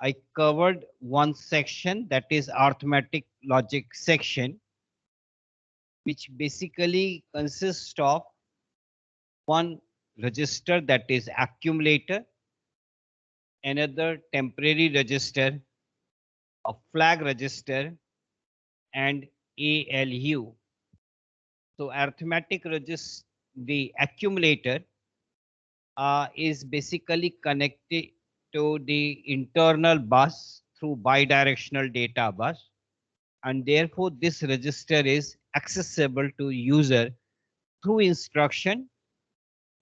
I covered one section, that is arithmetic logic section, which basically consists of one register, that is accumulator, another temporary register, a flag register, and ALU. So arithmetic register, the accumulator is basically connected to the internal bus through bidirectional data bus, and therefore this register is accessible to user through instruction.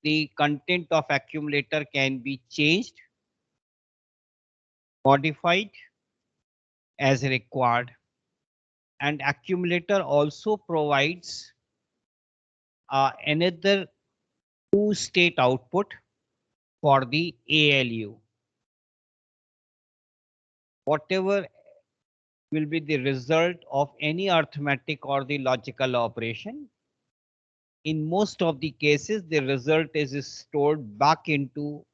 The content of accumulator can be changed, modified as required, and accumulator also provides another two-state output for the ALU. Whatever will be the result of any arithmetic or the logical operation, in most of the cases the result is stored back into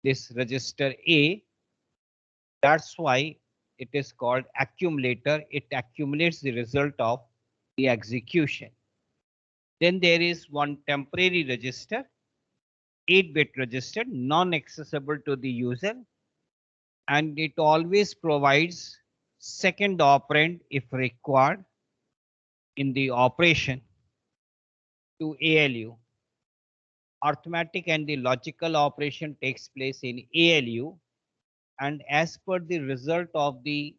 this register A. That's why it is called accumulator. It accumulates the result of the execution. Then there is one temporary register, 8-bit register, non-accessible to the user, and it always provides second operand if required in the operation to ALU. Arithmetic and the logical operation takes place in ALU, and as per the result of the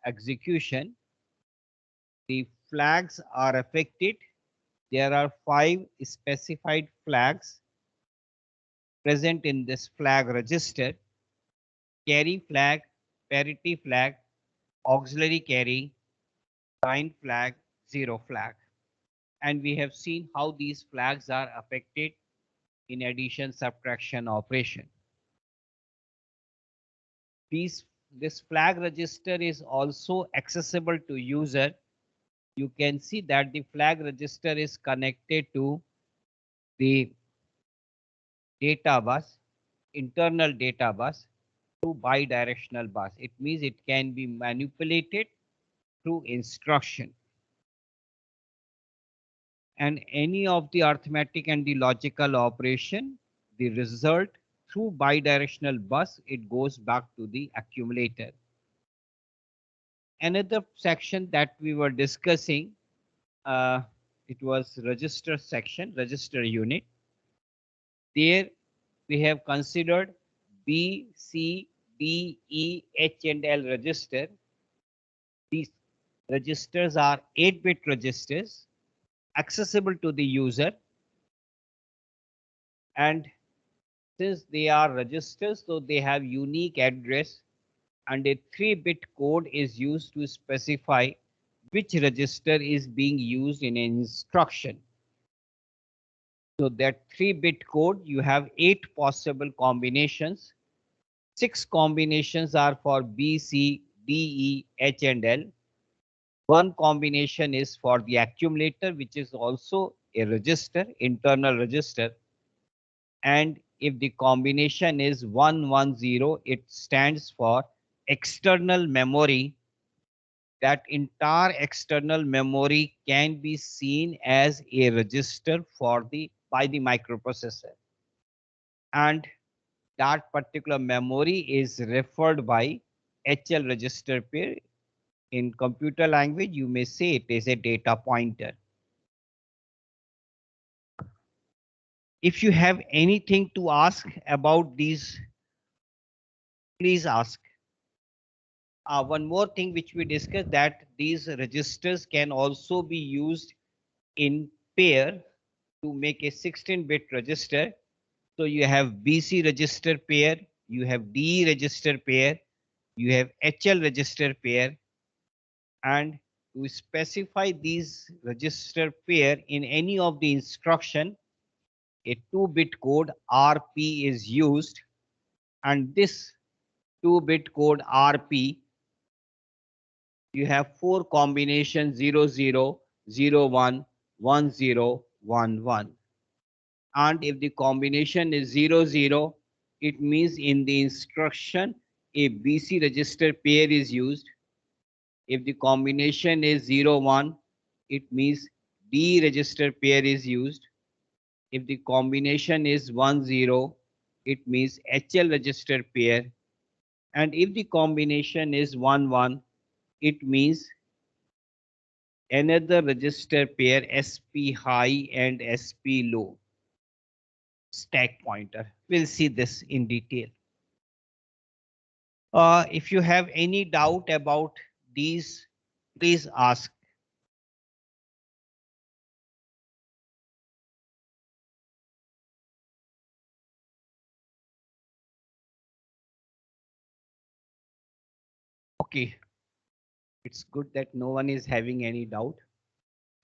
execution, the flags are affected. There are 5 specified flags present in this flag register: carry flag, parity flag, auxiliary carry, line flag, zero flag. And we have seen how these flags are affected in addition subtraction operation. This flag register is also accessible to user. You can see that the flag register is connected to the data bus, internal data bus, through bidirectional bus. It means it can be manipulated through instruction. And any of the arithmetic and the logical operation, the result through bidirectional bus, it goes back to the accumulator. Another section that we were discussing, uh, it was register section, register unit. There we have considered B, C, D, E, H, and L register. These registers are 8-bit registers accessible to the user, and since they are registers, so they have unique address, and a 3-bit code is used to specify which register is being used in an instruction. So that 3-bit code, you have 8 possible combinations. 6 combinations are for B, C, D, E, H, and L. One combination is for the accumulator, which is also a register, internal register. And if the combination is 110, it stands for external memory. That entire external memory can be seen as a register for the by the microprocessor, and that particular memory is referred by HL register pair. In computer language, you may say it is a data pointer. If you have anything to ask about these, please ask. One more thing which we discussed, that these registers can also be used in pair to make a 16-bit register. So you have BC register pair, you have DE register pair, you have HL register pair, and to specify these register pair in any of the instruction, a 2-bit code RP is used, and this 2-bit code RP, you have 4 combinations: 00, 01, 10, 11. And if the combination is 00, it means in the instruction a BC register pair is used. If the combination is 0, 1, it means D register pair is used. If the combination is 1, 0, it means HL register pair. And if the combination is 1, 1, it means another register pair SP high and SP low stack pointer. We'll see this in detail. If you have any doubt about these, please ask. Okay, it's good that no one is having any doubt.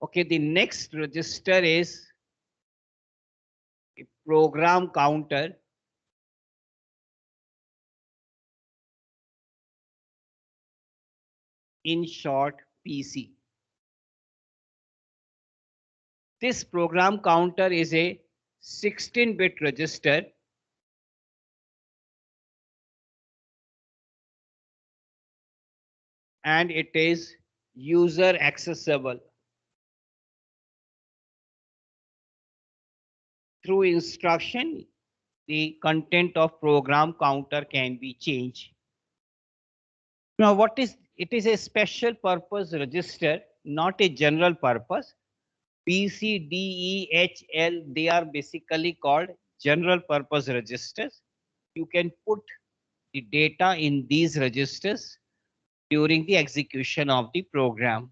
Okay, the next register is a program counter. In short, PC. This program counter is a 16-bit register and it is user accessible. Through instruction, the content of program counter can be changed. Now, what is it? Is a special purpose register, not a general purpose. B, C, D, E, H, L, they are basically called general purpose registers. You can put the data in these registers during the execution of the program.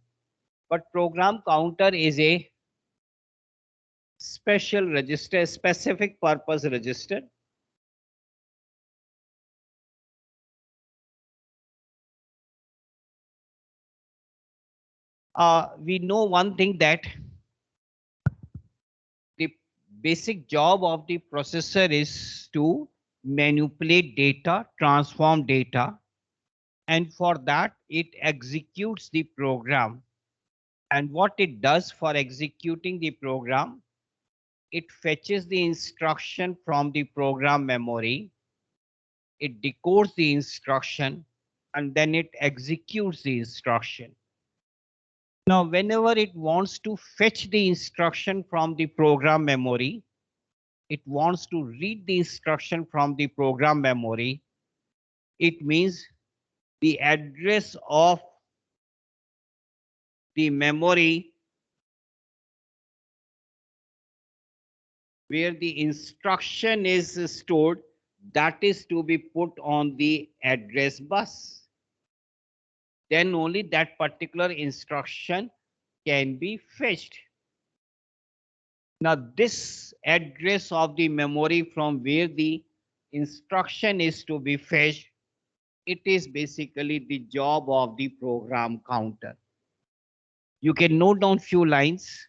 But program counter is a special register, specific purpose register. We know one thing, that the basic job of the processor is to manipulate data, transform data, and for that it executes the program. And what it does for executing the program, it fetches the instruction from the program memory, it decodes the instruction, and then it executes the instruction. Now, whenever it wants to fetch the instruction from the program memory, it wants to read the instruction from the program memory, it means the address of the memory where the instruction is stored, that is to be put on the address bus. Then only that particular instruction can be fetched. Now, this address of the memory from where the instruction is to be fetched, it is basically the job of the program counter. You can note down few lines.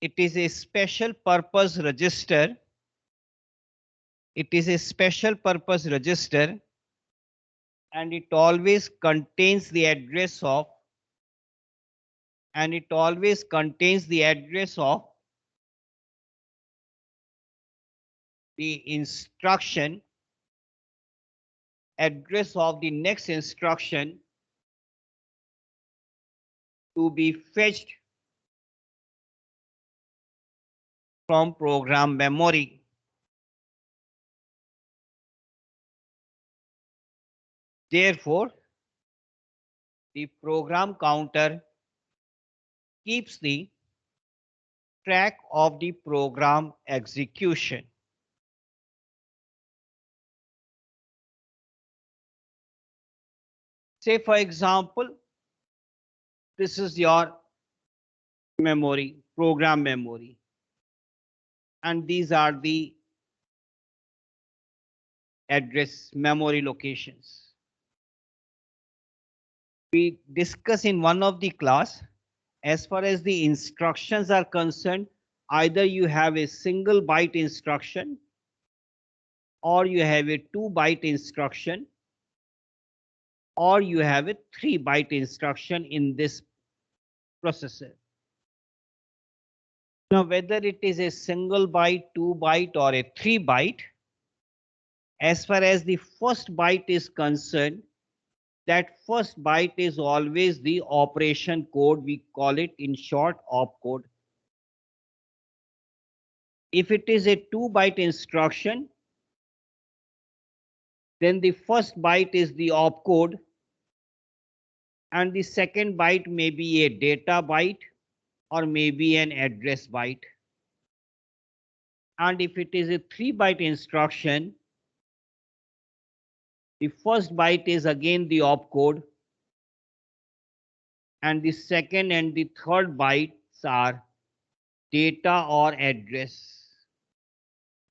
It is a special purpose register. It is a special purpose register and it always contains the address of the instruction, address of the next instruction to be fetched from program memory. Therefore, the program counter keeps the track of the program execution. Say, for example, this is your memory, program memory, and these are the address memory locations. We discuss in one of the class, as far as the instructions are concerned, either you have a single byte instruction or you have a 2-byte instruction or you have a 3-byte instruction in this processor. Now, whether it is a single byte, 2 byte, or a 3 byte, as far as the first byte is concerned, that first byte is always the operation code. We call it in short opcode. If it is a 2 byte instruction, then the first byte is the opcode and the second byte may be a data byte or maybe an address byte. And if it is a 3 byte instruction, the first byte is again the opcode and the second and the third bytes are data or address,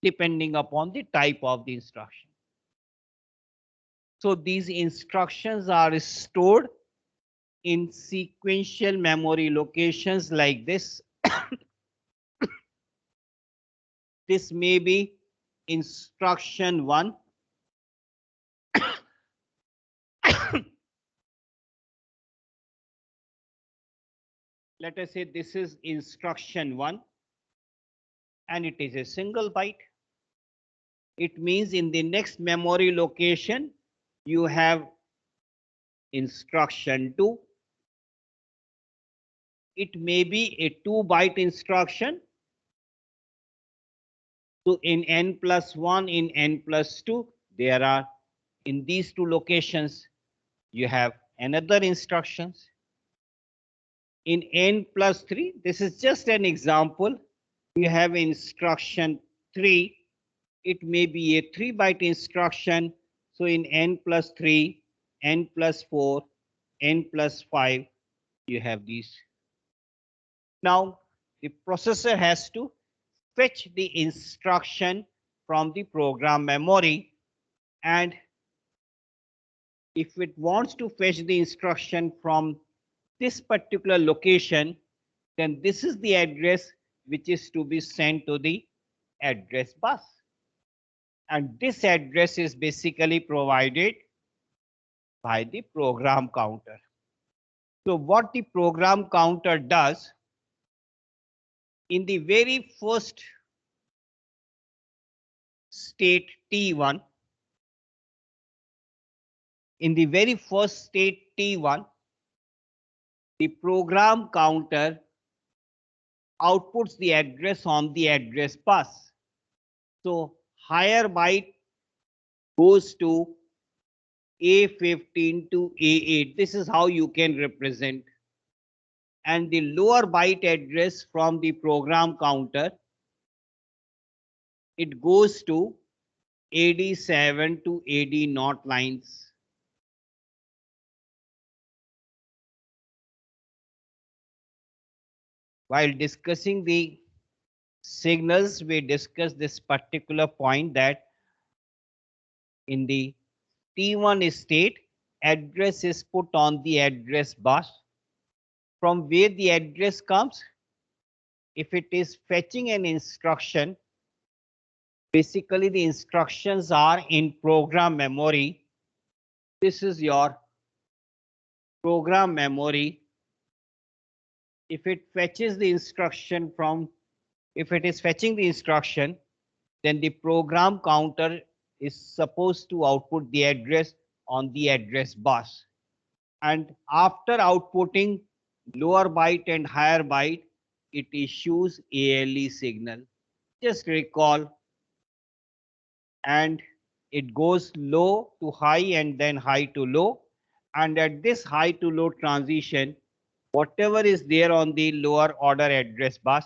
depending upon the type of the instruction. So these instructions are stored in sequential memory locations like this. This may be instruction 1. Let us say this is instruction 1 and it is a single byte. It means in the next memory location, you have instruction 2. It may be a 2 byte instruction. So in n plus 1, in n plus 2, there are in these two locations, you have another instructions. In n plus 3, this is just an example. You have instruction 3. It may be a 3 byte instruction. So in n plus 3, n plus 4, n plus 5, you have these. Now, the processor has to fetch the instruction from the program memory, and if it wants to fetch the instruction from this particular location, then this is the address which is to be sent to the address bus. And this address is basically provided by the program counter. So what the program counter does, in the very first state T1, the program counter outputs the address on the address bus. So higher byte goes to A15 to A8. This is how you can represent. And the lower byte address from the program counter, it goes to AD7 to AD0 lines. While discussing the signals, we discussed this particular point that in the T1 state, address is put on the address bus. From where the address comes, if it is fetching an instruction, basically the instructions are in program memory. This is your program memory. If it fetches the instruction from, if it is fetching the instruction, then the program counter is supposed to output the address on the address bus. And after outputting lower byte and higher byte, it issues ALE signal. Just recall, and it goes low to high and then high to low. And at this high to low transition, whatever is there on the lower order address bus,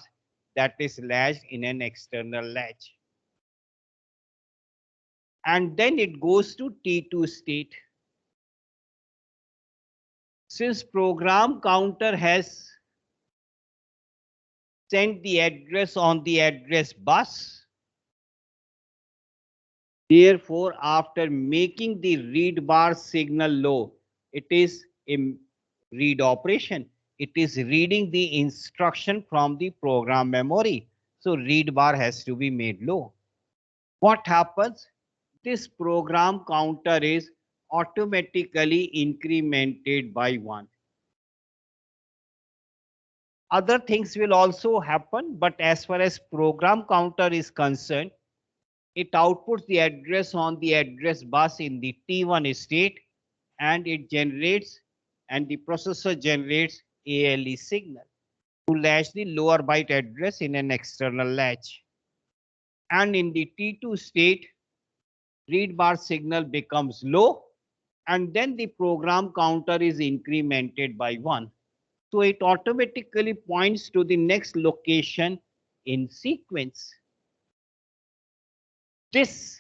that is latched in an external latch. And then it goes to T2 state. Since program counter has sent the address on the address bus, therefore, after making the read bar signal low, it is a read operation. It is reading the instruction from the program memory. So read bar has to be made low. What happens? This program counter is automatically incremented by 1. Other things will also happen, but as far as program counter is concerned, it outputs the address on the address bus in the T1 state, and it generates, and the processor generates ALE signal to latch the lower byte address in an external latch. And in the T2 state, read bar signal becomes low, and then the program counter is incremented by 1. So it automatically points to the next location in sequence. This,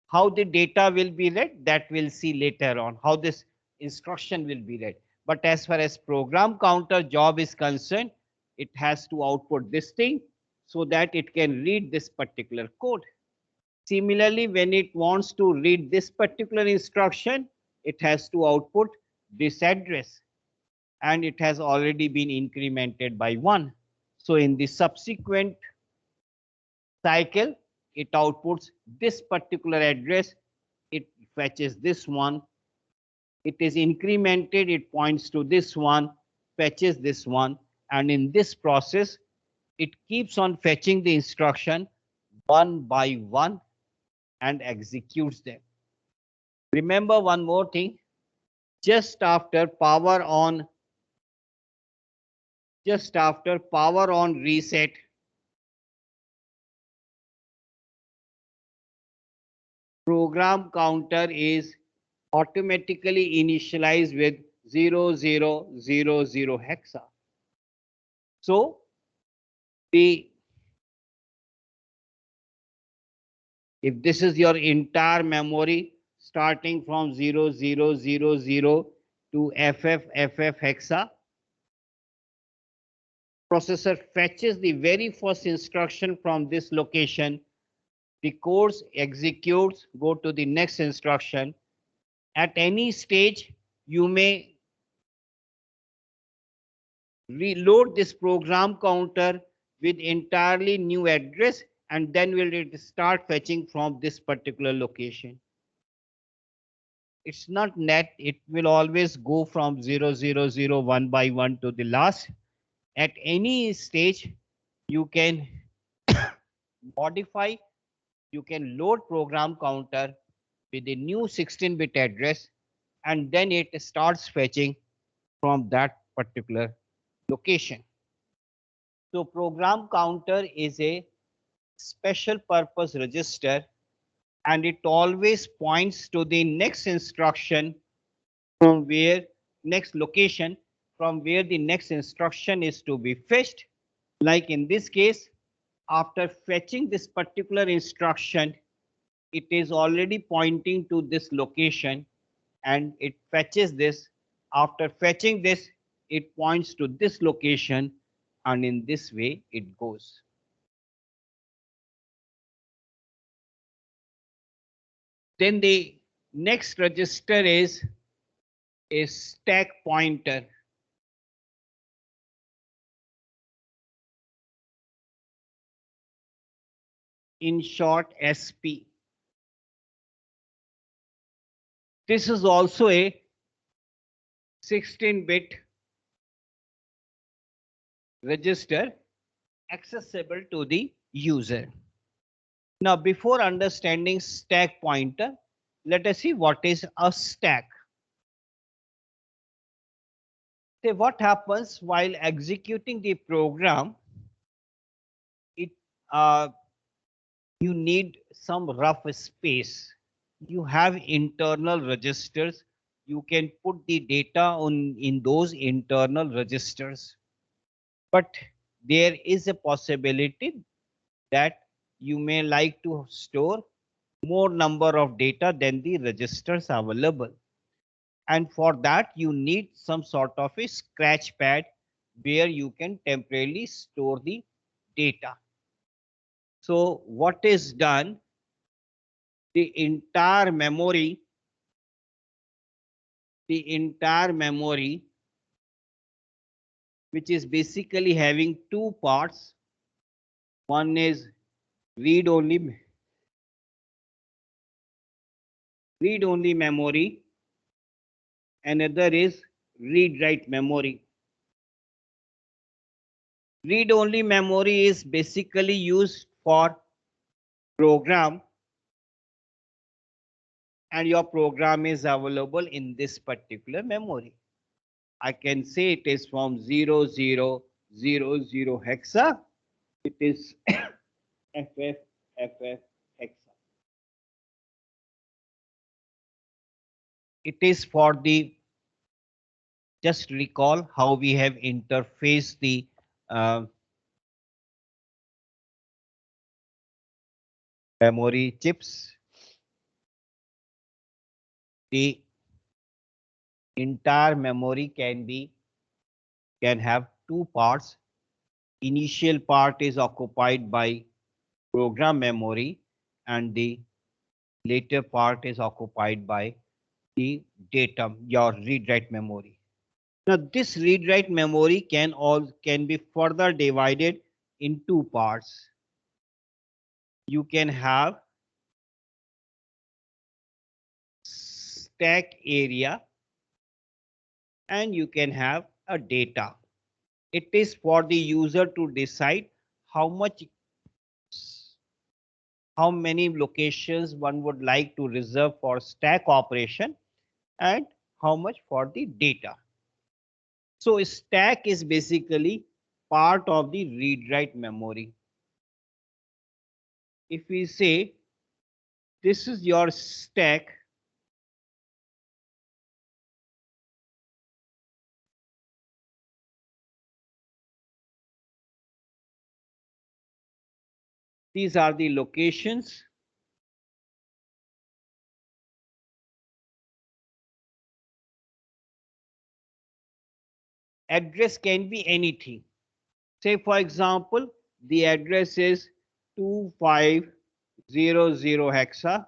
how the data will be read, that we'll see later on, how this instruction will be read. But as far as program counter job is concerned, it has to output this thing so that it can read this particular code. Similarly, when it wants to read this particular instruction, it has to output this address, and it has already been incremented by 1. So in the subsequent cycle, it outputs this particular address, it fetches this one, it is incremented, it points to this one, fetches this one, and in this process, it keeps on fetching the instruction one by one and executes them. Remember one more thing, just after power on reset, program counter is automatically initialized with 0000 hexa. So if this is your entire memory starting from 0000 to FFFF hexa, processor fetches the very first instruction from this location. The course executes, go to the next instruction. At any stage, you may reload this program counter with entirely new address, and then will it start fetching from this particular location. It's not net, it will always go from 0000 one by one to the last. At any stage, you can modify, you can load program counter with a new 16-bit address, and then it starts fetching from that particular location. So program counter is a special purpose register, and it always points to the next instruction from where next location from where the next instruction is to be fetched. Like in this case, after fetching this particular instruction, it is already pointing to this location, and it fetches this. After fetching this, it points to this location, and in this way it goes. Then the next register is a stack pointer. In short, SP. This is also a 16-bit register accessible to the user. Now, before understanding stack pointer, let us see what is a stack. Say what happens while executing the program. It you need some rough space. You have internal registers. You can put the data on in those internal registers. But there is a possibility that you may like to store more number of data than the registers available. And for that, you need some sort of a scratch pad where you can temporarily store the data. So what is done? The entire memory, which is basically having two parts. One is read-only memory, another is read-write memory. Read-only memory is basically used for program, and your program is available in this particular memory. I can say it is from 0000 hexa. It is FF hexa. It is for the, just recall how we have interfaced the memory chips. The entire memory can have two parts. Initial part is occupied by program memory, and the later part is occupied by the data, your read-write memory. Now, this read-write memory can be further divided in two parts. You can have stack area and you can have a data. It is for the user to decide how many locations one would like to reserve for stack operation and how much for the data. So stack is basically part of the read-write memory. If we say this is your stack, these are the locations. Address can be anything. Say for example, the address is 2500 hexa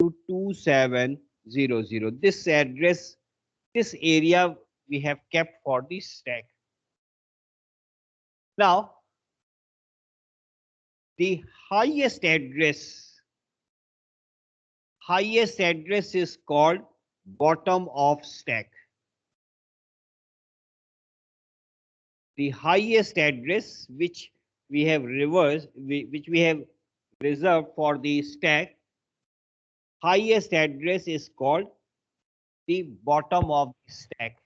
to 2700. This address, this area we have kept for the stack. Now, the highest address is called bottom of stack. The highest address which we have reversed, which we have reserved for the stack, highest address is called the bottom of the stack.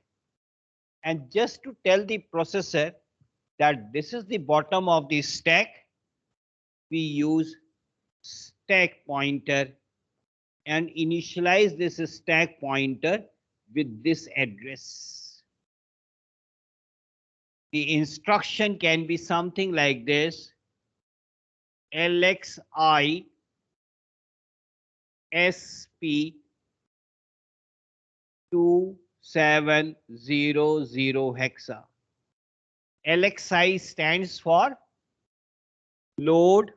And just to tell the processor that this is the bottom of the stack, we use stack pointer and initialize this stack pointer with this address. The instruction can be something like this: LXI SP 2700 hexa. LXI stands for load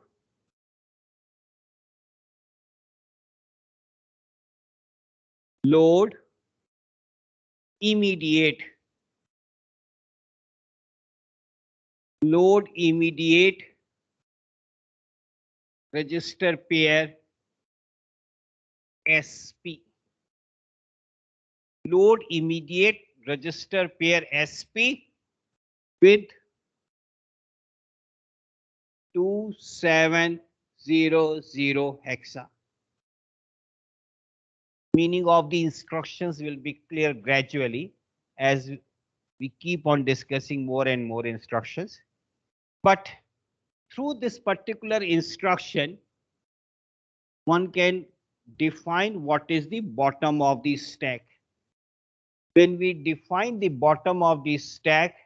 immediate. Load immediate register pair SP. Load immediate register pair SP with 2700 hexa. Meaning of the instructions will be clear gradually as we keep on discussing more and more instructions. But through this particular instruction, one can define what is the bottom of the stack. When we define the bottom of the stack,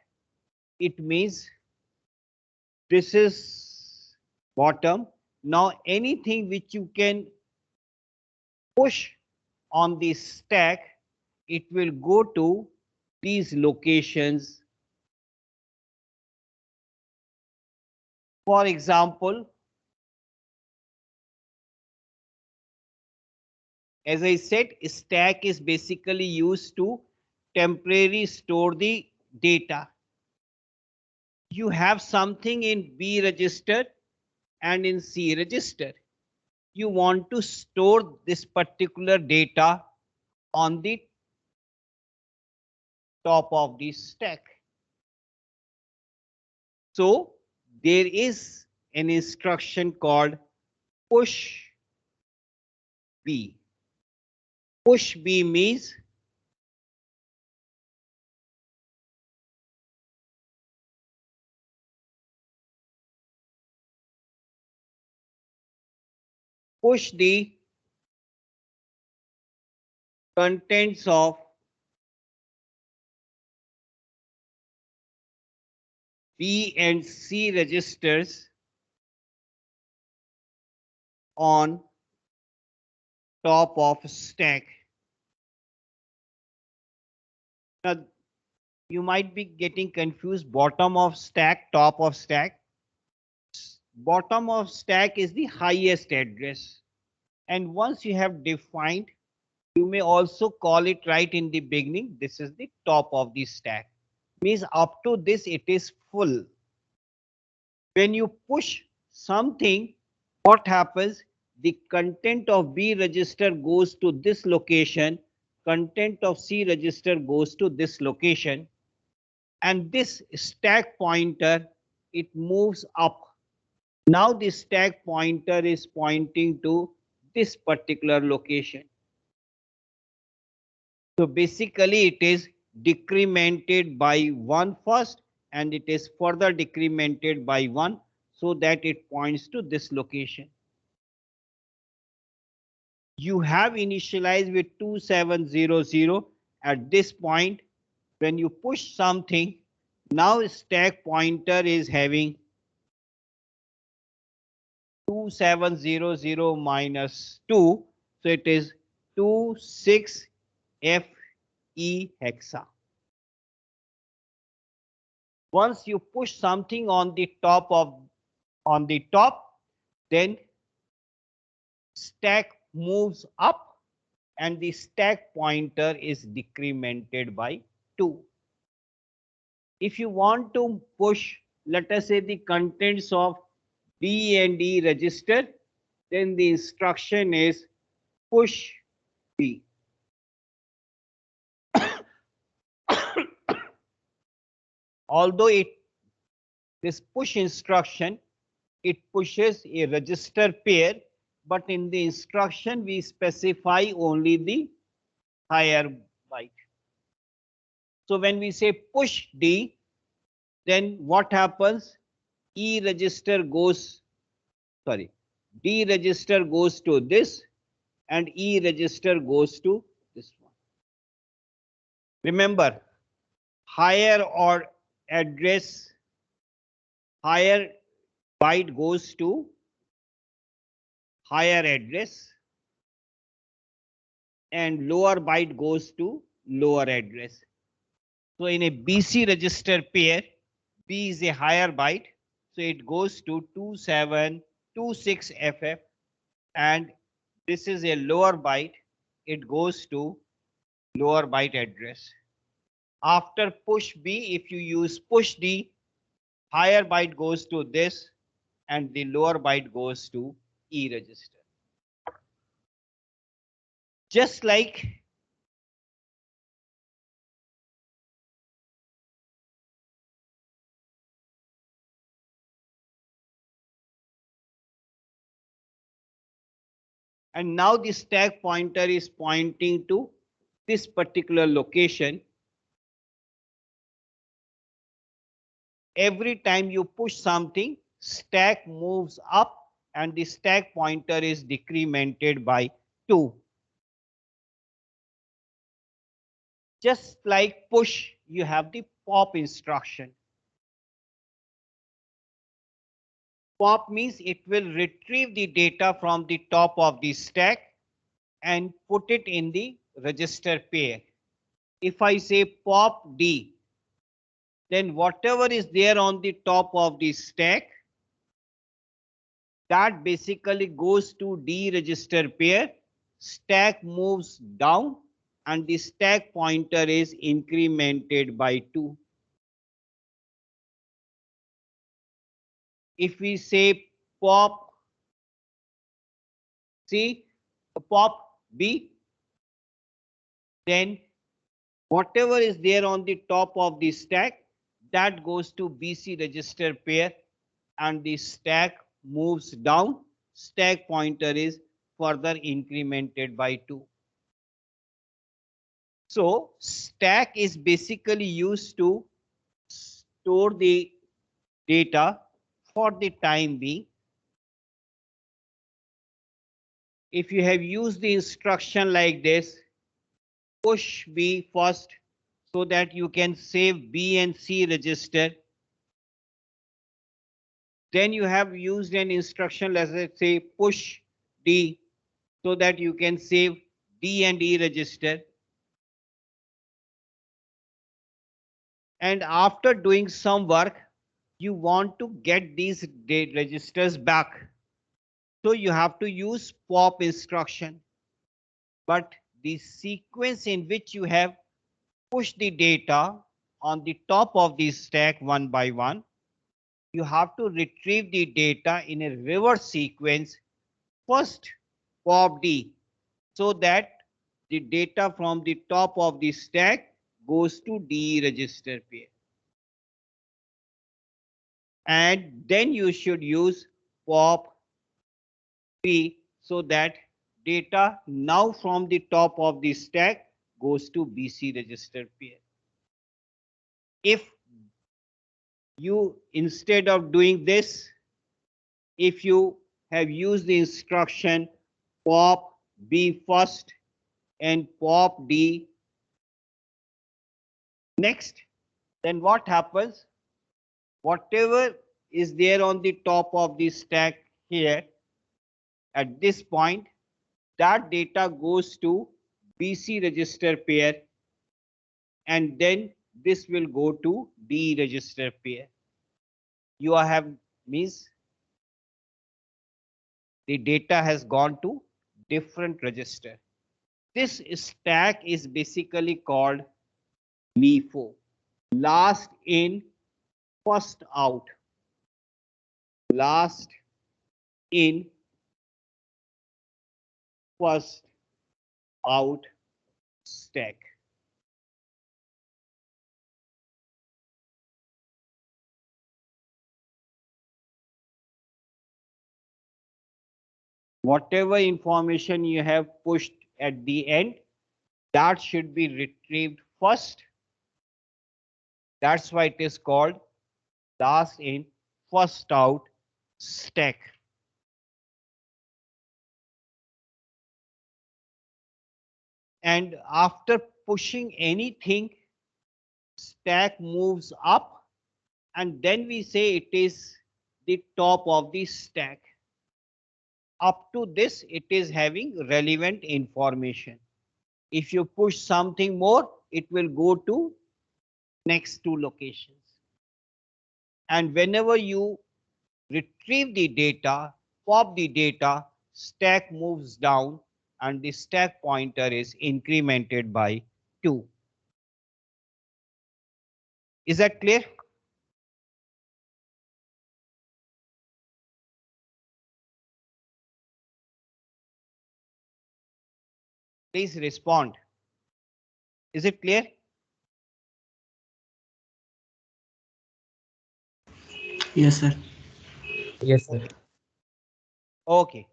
it means this is bottom. Now anything which you can push on the stack, it will go to these locations. For example, as I said, stack is basically used to temporarily store the data. You have something in B register and in C register. You want to store this particular data on the top of the stack. So there is an instruction called push B. Push B means push the contents of B and C registers on top of stack. Now you might be getting confused, bottom of stack, top of stack. Bottom of stack is the highest address. And once you have defined, you may also call it right in the beginning. This is the top of the stack. Means up to this it is full. When you push something, what happens? The content of B register goes to this location, content of C register goes to this location, and this stack pointer, it moves up. Now the stack pointer is pointing to this particular location. So basically it is decremented by 1 first, and it is further decremented by 1 so that it points to this location. You have initialized with 2700 at this point. When you push something, now stack pointer is having 2700 minus 2, so it is 26FE hexa. Once you push something on the top, then stack moves up and the stack pointer is decremented by 2. If you want to push, let us say, the contents of B and E register, then the instruction is push B. Although this push instruction, it pushes a register pair, but in the instruction we specify only the higher byte. So when we say push D, then what happens? D register goes to this and E register goes to this one. Remember, higher or address, higher byte goes to higher address and lower byte goes to lower address. So in a BC register pair, B is a higher byte, so it goes to 2726FF, and this is a lower byte, it goes to lower byte address. After push B, if you use push D, higher byte goes to this and the lower byte goes to E register. Just like and now the stack pointer is pointing to this particular location. Every time you push something, stack moves up and the stack pointer is decremented by 2. Just like push, you have the pop instruction. Pop means it will retrieve the data from the top of the stack and put it in the register pair. If I say pop D, then whatever is there on the top of the stack, that basically goes to D register pair. Stack moves down and the stack pointer is incremented by 2. If we say pop C, pop B, then Whatever is there on the top of the stack, that goes to BC register pair, and the stack moves down. Stack pointer is further incremented by 2. So stack is basically used to store the data for the time being. If you have used the instruction like this, push B first so that you can save B and C register. Then you have used an instruction, let's say push D, so that you can save D and E register. And after doing some work, you want to get these registers back. So you have to use pop instruction. But the sequence in which you have pushed the data on the top of the stack one by one, you have to retrieve the data in a reverse sequence. First pop D, so that the data from the top of the stack goes to D register pair. And then you should use pop P, so that data now from the top of the stack goes to BC register pair. If you, instead of doing this, if you have used the instruction pop B first and pop D next, then what happens? Whatever is there on the top of the stack here at this point, that data goes to BC register pair, and then this will go to D register pair. You have means the data has gone to different register. This stack is basically called LIFO, last in, first out. Last in, first out stack. Whatever information you have pushed at the end, that should be retrieved first. That's why it is called last in, first out stack. And after pushing anything, stack moves up, and then we say it is the top of the stack. Up to this, it is having relevant information. If you push something more, it will go to next two locations. And whenever you retrieve the data, pop the data, stack moves down, and the stack pointer is incremented by 2. Is that clear? Please respond. Is it clear? Yes, sir. Yes, sir. Okay.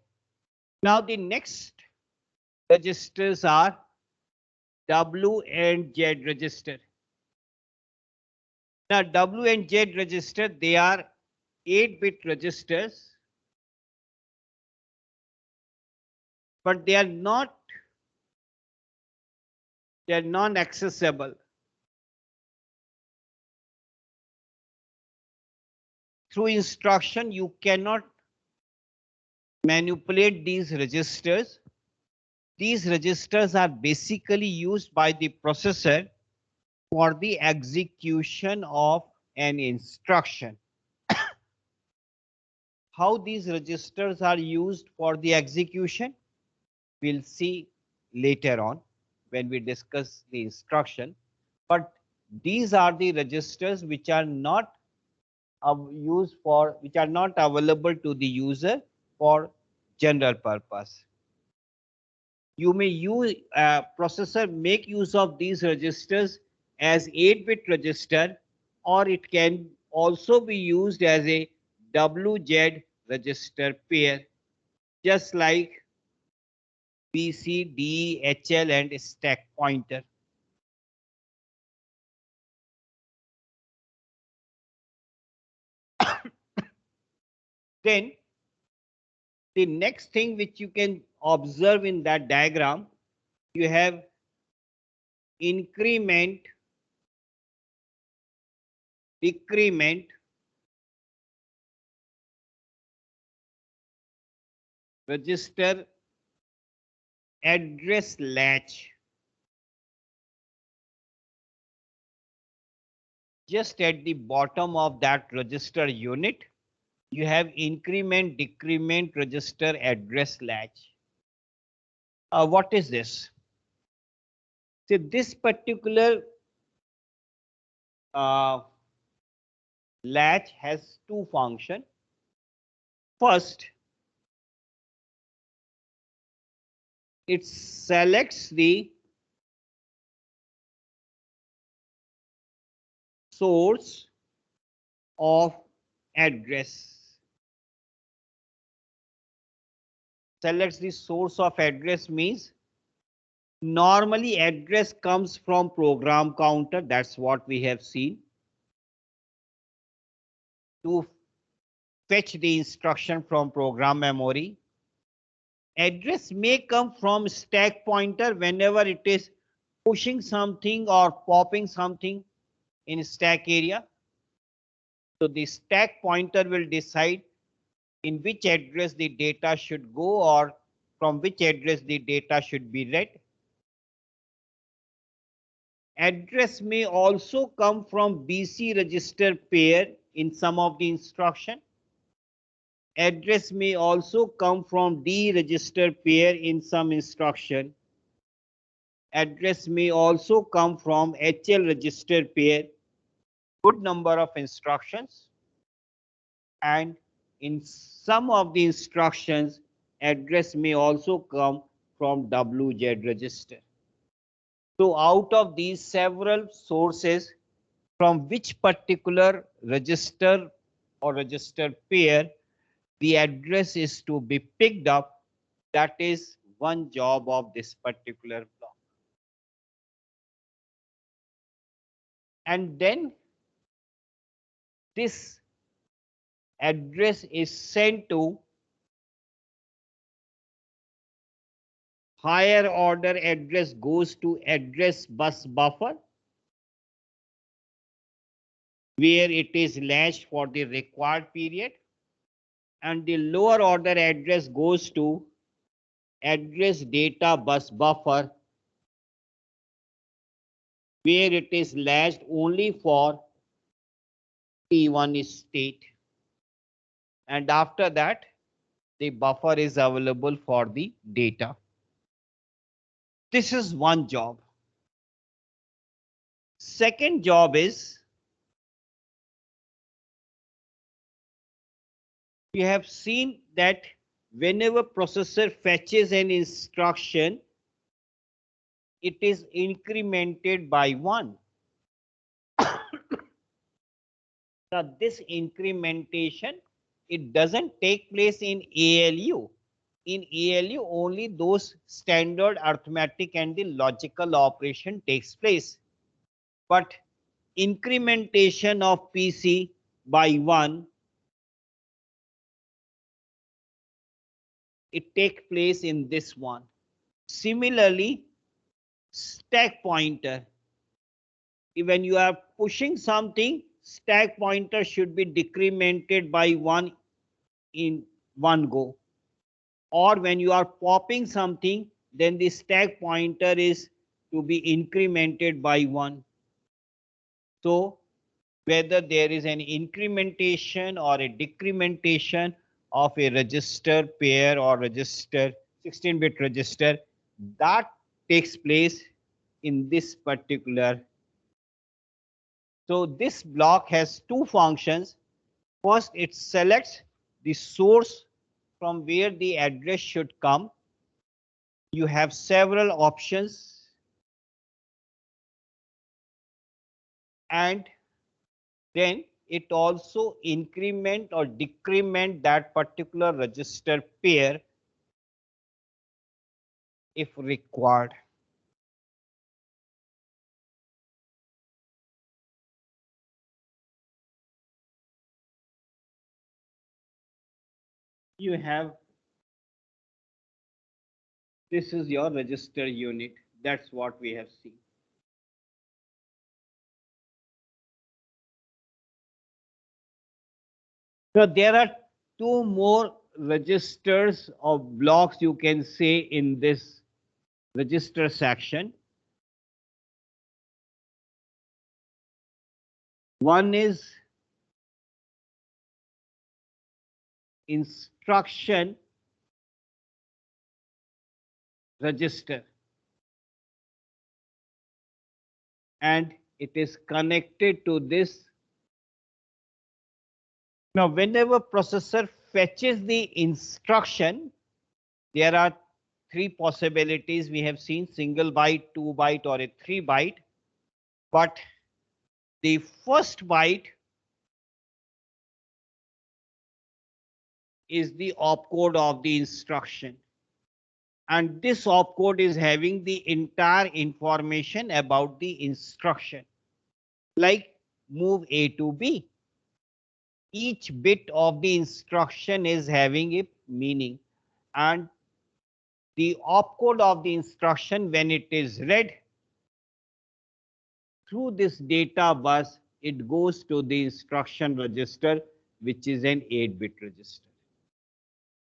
Now the next registers are W and Z register. Now W and Z register, they are 8-bit registers, but they are non-accessible. Through instruction, you cannot manipulate these registers. These registers are basically used by the processor for the execution of an instruction. How these registers are used for the execution, we'll see later on when we discuss the instruction. But these are the registers which are not which are not available to the user for general purpose. You may use processor make use of these registers as 8-bit register, or it can also be used as a WZ register pair, just like BC, DE, HL and stack pointer. Then the next thing which you can observe in that diagram, you have increment, decrement, register, address latch. Just at the bottom of that register unit, you have increment, decrement, register, address latch. What is this? So this particular uh, latch has two functions. First, it selects the source of address. Selects the source of address means normally address comes from program counter. That's what we have seen. To fetch the instruction from program memory. Address may come from stack pointer whenever it is pushing something or popping something in stack area. So the stack pointer will decide in which address the data should go or from which address the data should be read. Address may also come from BC register pair in some of the instruction. Address may also come from D register pair in some instruction. Address may also come from HL register pair, good number of instructions, and in some of the instructions, address may also come from WZ register. So out of these several sources, from which particular register or register pair the address is to be picked up, that is one job of this particular block. And then this address is sent to higher order address goes to address bus buffer, where it is latched for the required period, and the lower order address goes to address data bus buffer, where it is latched only for T1 state, and after that the buffer is available for the data. This is one job. Second job is, we have seen that whenever processor fetches an instruction, it is incremented by 1. Now this incrementation, it doesn't take place in ALU. In ALU, only those standard arithmetic and the logical operation takes place. But incrementation of PC by 1, it takes place in this one. Similarly, stack pointer. When you are pushing something, stack pointer should be decremented by 1 in one go. Or when you are popping something, then the stack pointer is to be incremented by 1. So whether there is an incrementation or a decrementation of a register pair or register 16-bit register, that takes place in this particular. So this block has two functions. First, it selects the source from where the address should come. you have several options, and then it also increment or decrement that particular register pair if required. You have, this is your register unit. That's what we have seen. So there are two more registers or blocks you can say in this register section. One is instruction register, and it is connected to this. Now, whenever processor fetches the instruction, there are three possibilities we have seen: single byte, 2 byte, or a 3 byte. But the first byte is the opcode of the instruction. And this opcode is having the entire information about the instruction, like move A to B. Each bit of the instruction is having a meaning, and the opcode of the instruction, when it is read through this data bus, it goes to the instruction register, which is an 8-bit register.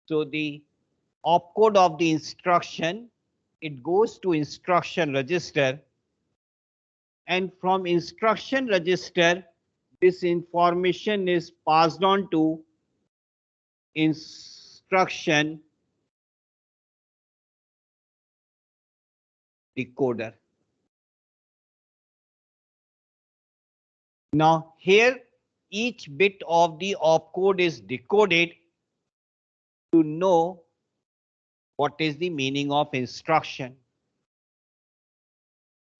So the opcode of the instruction, it goes to instruction register, and from instruction register, this information is passed on to instruction decoder. Now here, each bit of the opcode is decoded to know what is the meaning of instruction.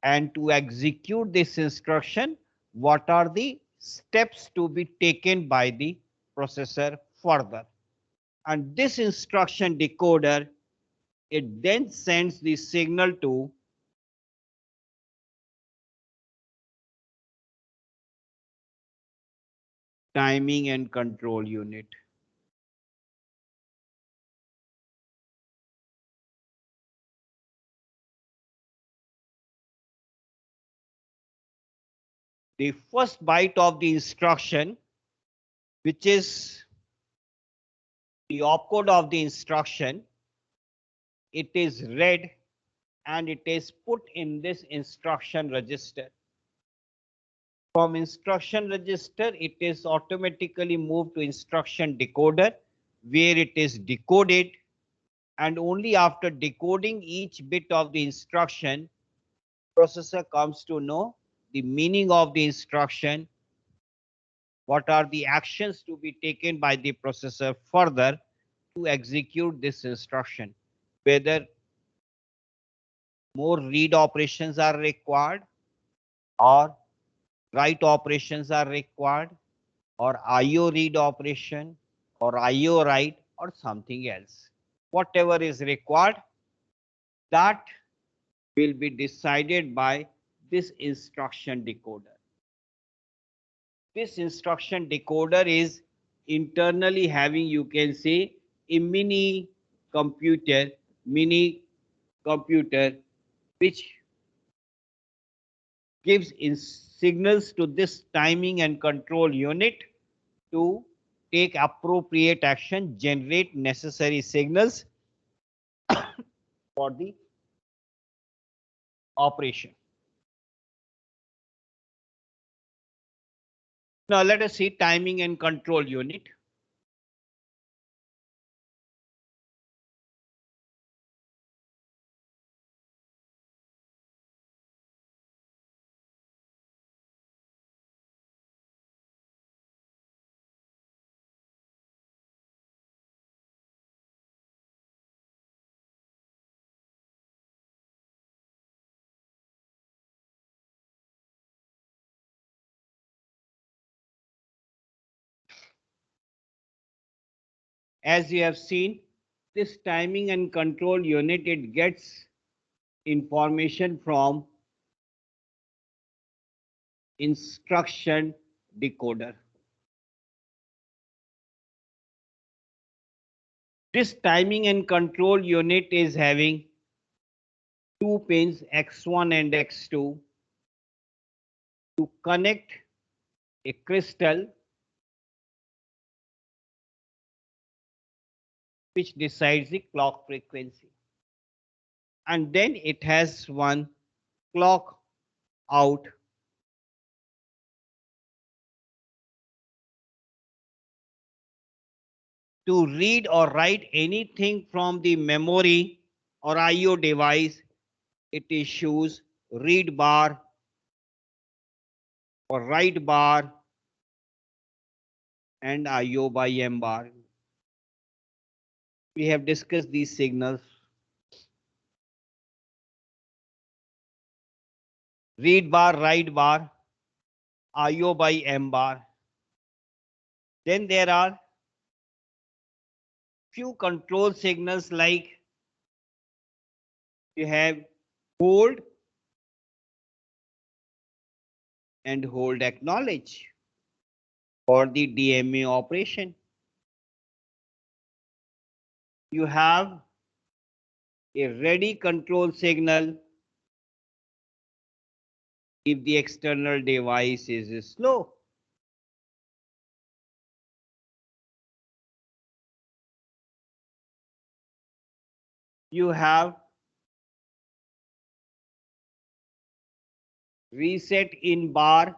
And to execute this instruction, what are the steps to be taken by the processor further. And this instruction decoder, it then sends the signal to timing and control unit. The first byte of the instruction, which is the opcode of the instruction, it is read and it is put in this instruction register. From instruction register, it is automatically moved to instruction decoder, where it is decoded, and only after decoding each bit of the instruction, processor comes to know the meaning of the instruction, what are the actions to be taken by the processor further to execute this instruction, whether more read operations are required, or write operations are required, or IO read operation, or IO write, or something else. Whatever is required, that will be decided by this instruction decoder. This instruction decoder is internally having, you can say, a mini computer, which gives in signals to this timing and control unit to take appropriate action, generate necessary signals for the operation. Now let us see timing and control unit. as you have seen, this timing and control unit, it gets information from instruction decoder. This timing and control unit is having two pins X1 and X2 to connect a crystal which decides the clock frequency. And then it has one clock out to read or write anything from the memory or IO device. It issues read bar or write bar and IO by M bar. We have discussed these signals. Read bar, write bar, IO by M bar. Then there are few control signals like you have hold and hold acknowledge for the DMA operation. You have a ready control signal if the external device is slow. You have reset in bar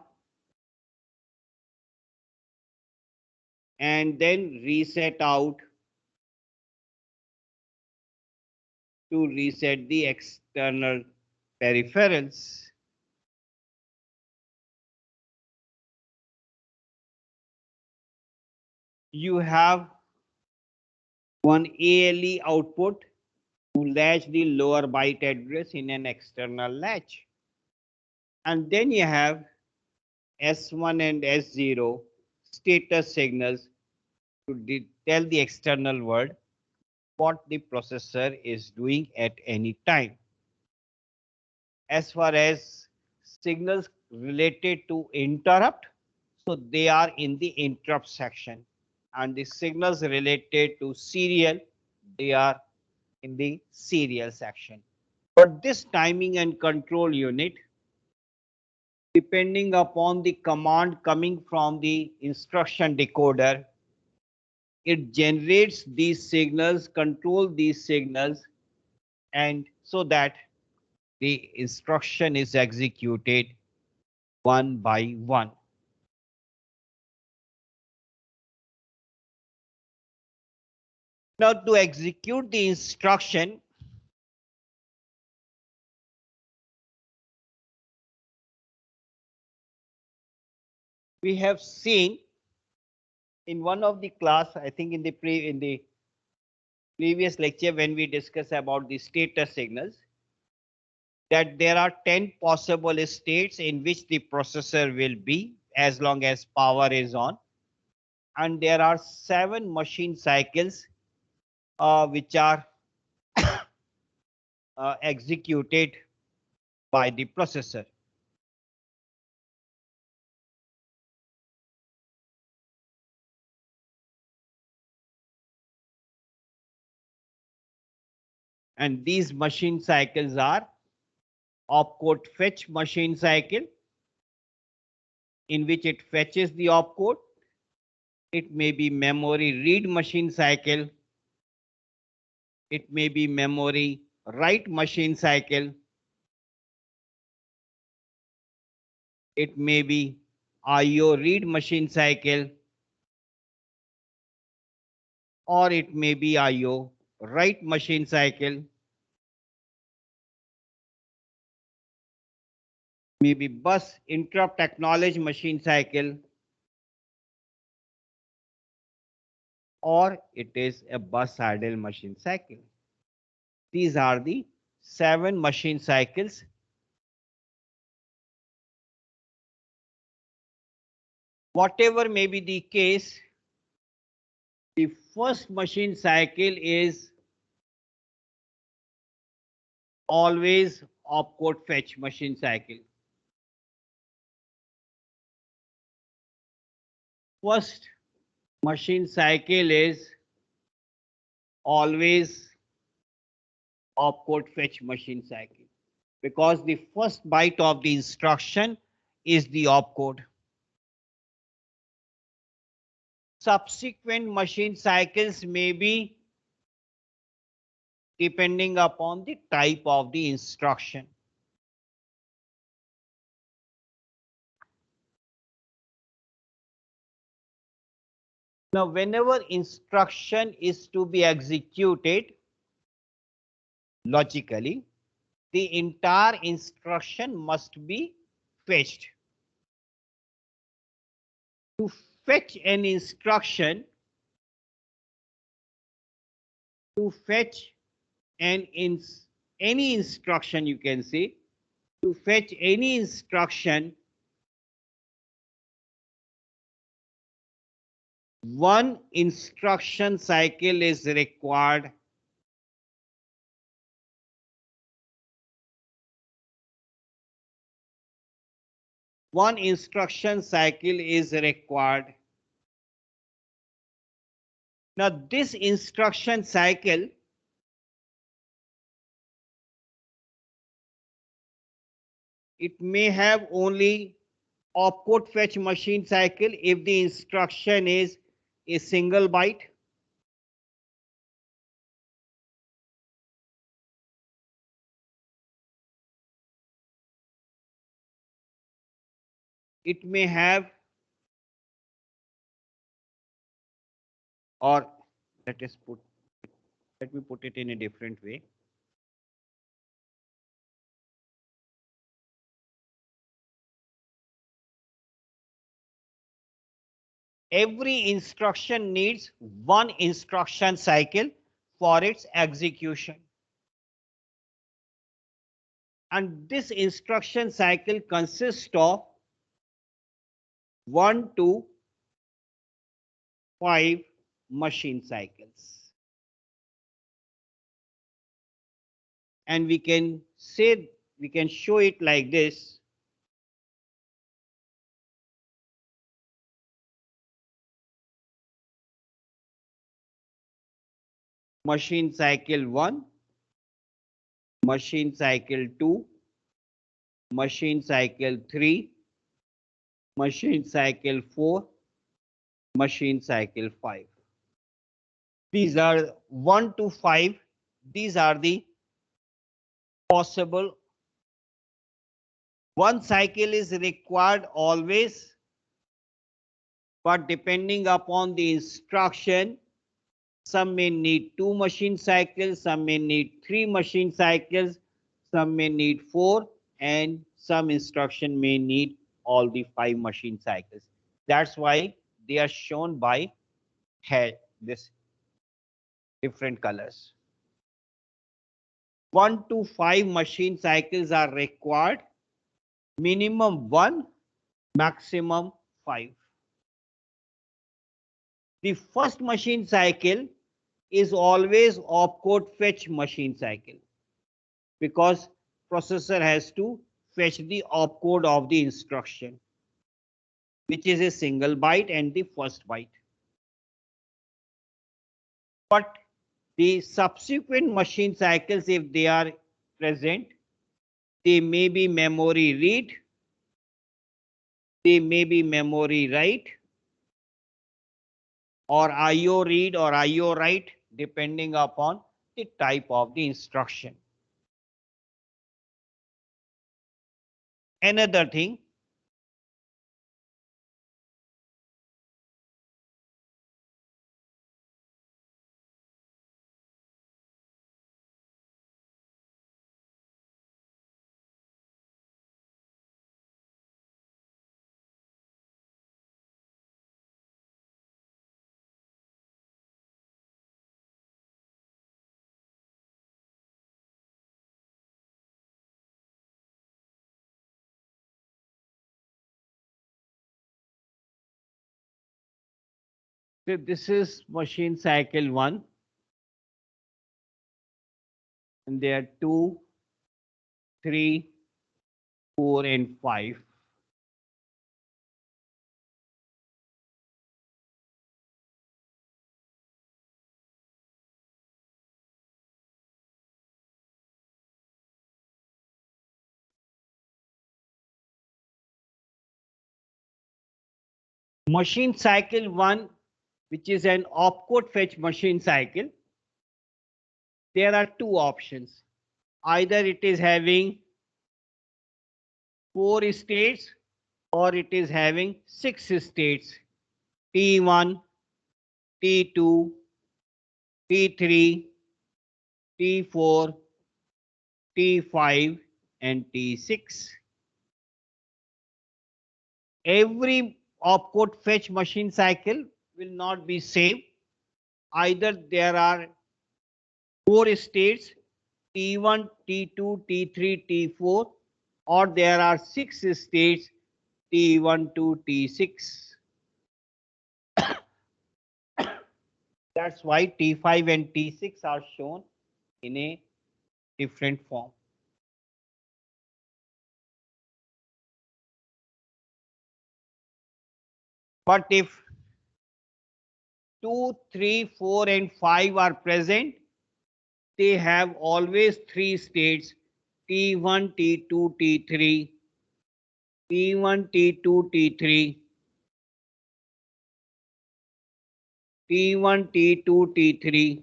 and then reset out to reset the external peripherals. You have one ALE output to latch the lower byte address in an external latch. And then you have S1 and S0 status signals to tell the external world what the processor is doing at any time. As far as signals related to interrupt, so they are in the interrupt section, and the signals related to serial, they are in the serial section. But this timing and control unit, depending upon the command coming from the instruction decoder, it generates these signals, control these signals, and so that the instruction is executed one by one. Now to execute the instruction, we have seen in one of the class, I think in the previous lecture when we discussed about the status signals, that there are 10 possible states in which the processor will be as long as power is on. And there are 7 machine cycles which are executed by the processor. And these machine cycles are opcode fetch machine cycle, in which it fetches the opcode. It may be memory read machine cycle. It may be memory write machine cycle. It may be IO read machine cycle. Or it may be IO write machine cycle. Maybe bus interrupt acknowledge machine cycle. Or it is a bus idle machine cycle. These are the 7 machine cycles. Whatever may be the case, The first machine cycle is always opcode fetch machine cycle. First machine cycle is always opcode fetch machine cycle because the first byte of the instruction is the opcode. Subsequent machine cycles may be depending upon the type of the instruction. Now, whenever instruction is to be executed logically, the entire instruction must be fetched. To fetch an instruction, to fetch any instruction, you can say, to fetch any instruction, one instruction cycle is required. One instruction cycle is required. Now, this instruction cycle it may have only opcode fetch machine cycle if the instruction is a single byte. It may have, or let me put it in a different way. Every instruction needs one instruction cycle for its execution. And this instruction cycle consists of 1 to 5 machine cycles. And we can show it like this. Machine cycle 1, machine cycle 2, machine cycle 3, machine cycle 4, machine cycle 5. These are 1 to 5. These are the possible. One cycle is required always, but depending upon the instruction, some may need 2 machine cycles, some may need 3 machine cycles, some may need 4, and some instruction may need all the 5 machine cycles. That's why they are shown by this different colors. 1 to 5 machine cycles are required, minimum 1, maximum 5. The first machine cycle is always opcode fetch machine cycle because processor has to fetch the opcode of the instruction, which is a single byte and the first byte. But the subsequent machine cycles, if they are present, they may be memory read, they may be memory write, or IO read or IO write, depending upon the type of the instruction. Another thing, So this is machine cycle 1, and there are 2, 3, 4, and 5. Machine cycle 1, which is an opcode fetch machine cycle, there are two options. Either it is having 4 states or it is having 6 states: T1, T2, T3, T4, T5, and T6. Every opcode fetch machine cycle will not be same. Either there are 4 states: T1, T2, T3, T4, or there are 6 states: T1 to T6. That's why T5 and T6 are shown in a different form. But if 2, 3, 4, and 5 are present, they have always 3 states: T1, T2, T3, T1, T2, T3, T1, T2, T3,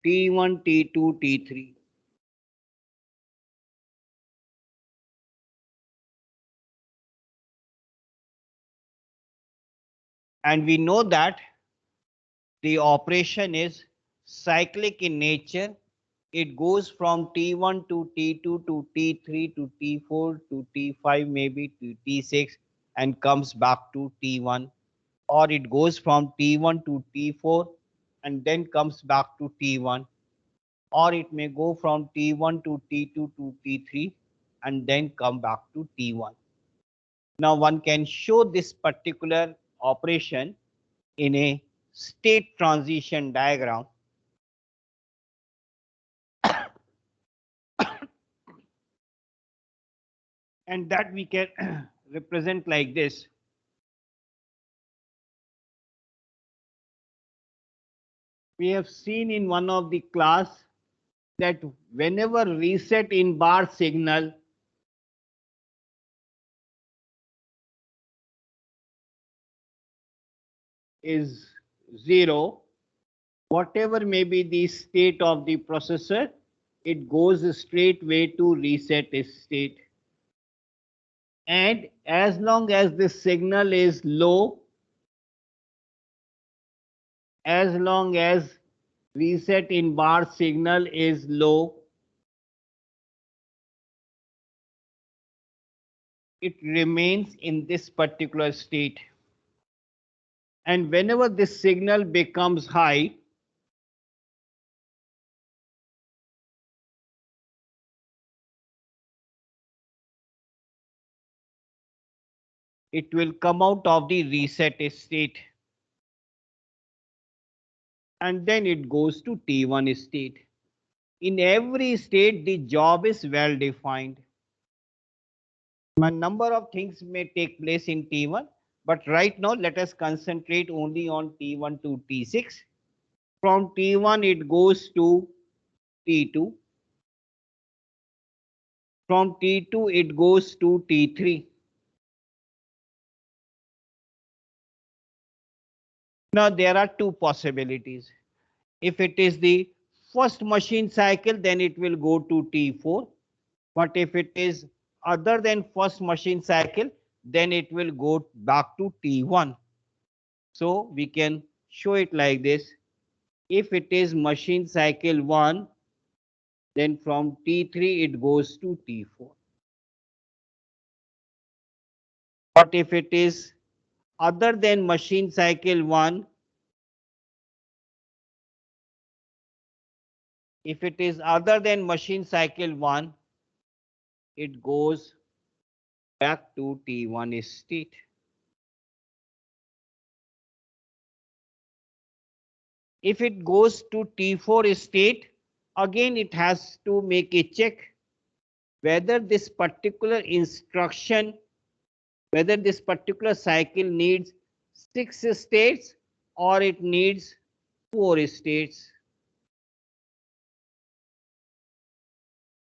T1, T2, T3. And we know that the operation is cyclic in nature. It goes from T1 to T2 to T3 to T4 to T5, maybe to T6, and comes back to T1. Or it goes from T1 to T4 and then comes back to T1. Or it may go from T1 to T2 to T3 and then come back to T1. Now one can show this particular operation in a state transition diagram. And that we can represent like this. We have seen in one of the class that whenever reset in bar signal is 0, whatever may be the state of the processor, it goes straight way to reset its state. And as long as the signal is low, as long as reset in bar signal is low, it remains in this particular state. And whenever this signal becomes high, it will come out of the reset state. And then it goes to T1 state. In every state, the job is well defined. A number of things may take place in T1, but right now let us concentrate only on T1 to T6. From T1 it goes to T2. From T2 it goes to T3. Now there are two possibilities. If it is the first machine cycle, then it will go to T4. But if it is other than first machine cycle, then it will go back to T1. So we can show it like this. If it is machine cycle 1, then from T3 it goes to T4. But if it is other than machine cycle 1, if it is other than machine cycle 1, it goes back to T1 state. If it goes to T4 state, again it has to make a check whether this particular instruction, whether this particular cycle needs 6 states or it needs 4 states.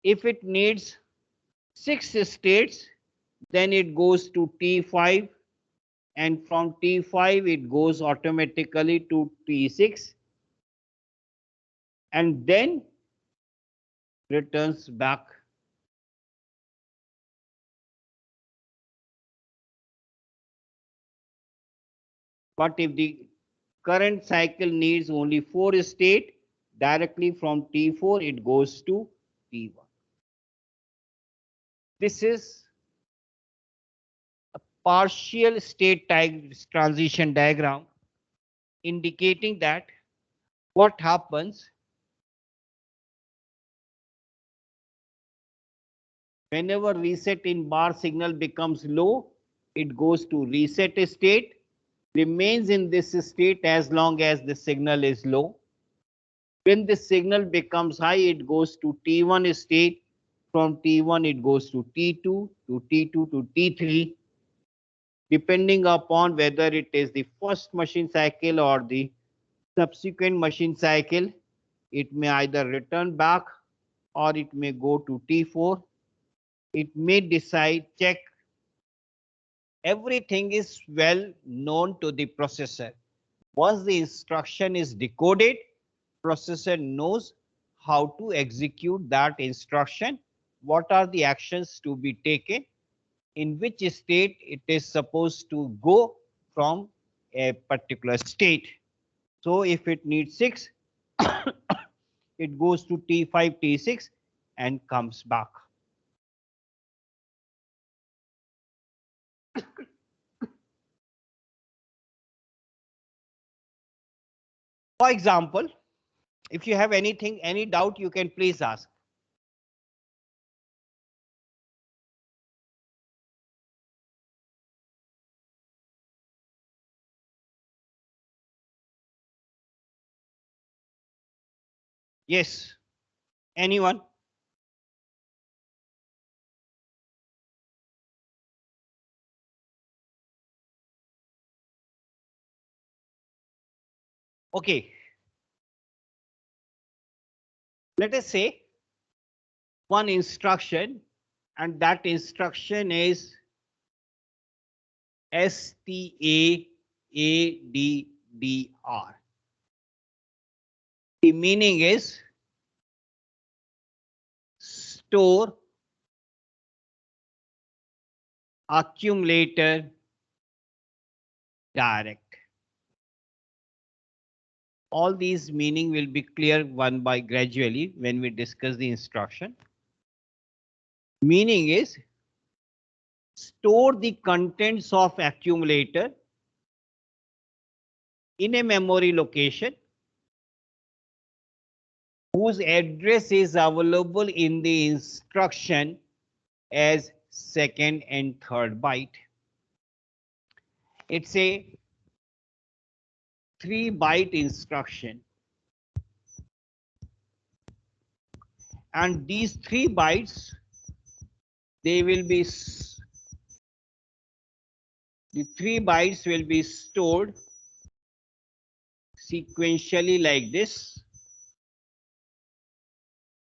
If it needs 6 states, then it goes to T5, and from T5 it goes automatically to T6 and then returns back. But if the current cycle needs only 4 states, directly from T4 it goes to T1. This is a partial state transition diagram indicating that what happens whenever reset in bar signal becomes low, it goes to reset state, remains in this state as long as the signal is low. When the signal becomes high, it goes to T1 state. From T1, it goes to T2, to T2 to T3, depending upon whether it is the first machine cycle or the subsequent machine cycle. It may either return back or it may go to T4. It may decide, check. Everything is well known to the processor. Once the instruction is decoded, processor knows how to execute that instruction, what are the actions to be taken, in which state it is supposed to go from a particular state. So if it needs 6, it goes to T5, T6 and comes back. For example, if you have anything, any doubt, you can please ask. Yes, anyone? Okay. Let us say one instruction, and that instruction is STAADDR. The meaning is store, accumulator, direct. All these meaning will be clear one by gradually when we discuss the instruction. Meaning is store the contents of accumulator in a memory location whose address is available in the instruction as second and third byte. It's a 3-byte instruction. And these 3 bytes, they will be, the 3 bytes will be stored sequentially like this.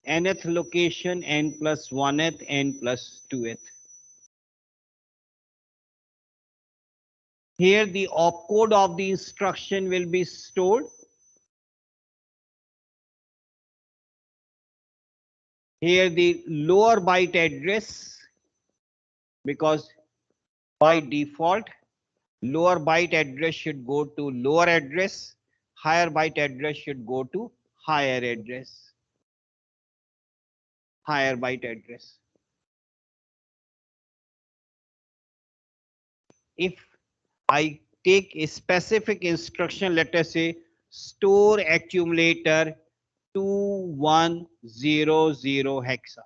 Nth location, n plus 1th, n plus 2th. Here the opcode of the instruction will be stored. Here the lower byte address, because by default lower byte address should go to lower address, higher byte address should go to higher address, higher byte address. If I take a specific instruction, let us say store accumulator 2100 hexa.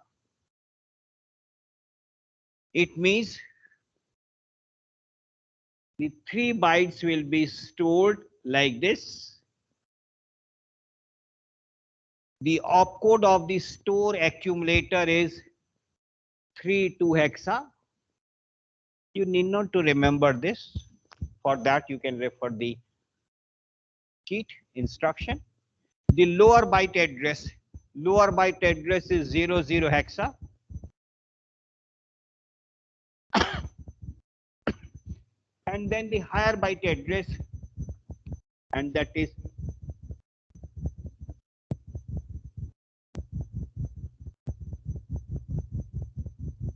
It means the 3 bytes will be stored like this. The opcode of the store accumulator is 32 hexa. You need not to remember this. For that, you can refer the sheet instruction. The lower byte address is 00 hexa. And then the higher byte address, and that is